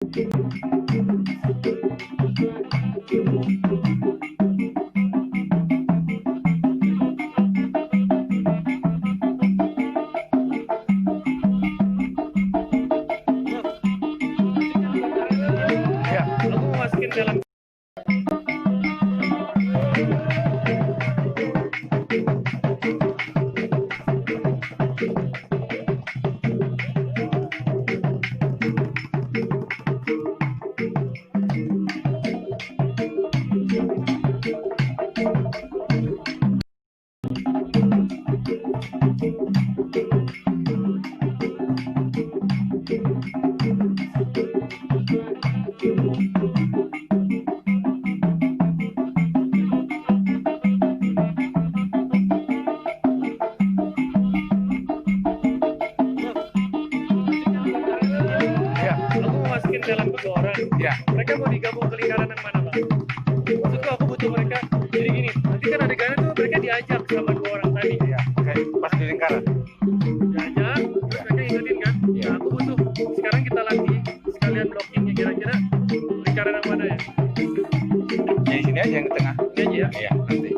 Ya, aku mau masukin dalam. Ya, aku mau masukin dalam kedua orang. Ya, mereka mau digabung ke lingkaran yang mana, Pak? Maksudku aku butuh mereka. Jadi gini, nanti kan adegannya tuh mereka diajak sama dua orang tadi. Iya, kayak pas di lingkaran. Diajak, terus mereka ingetin kan. Nah, aku butuh. Sekarang kita latih sekalian blockingnya, kira-kira lingkaran yang mana ya? Ya di sini aja yang di tengah. Ini aja ya. Iya, nanti.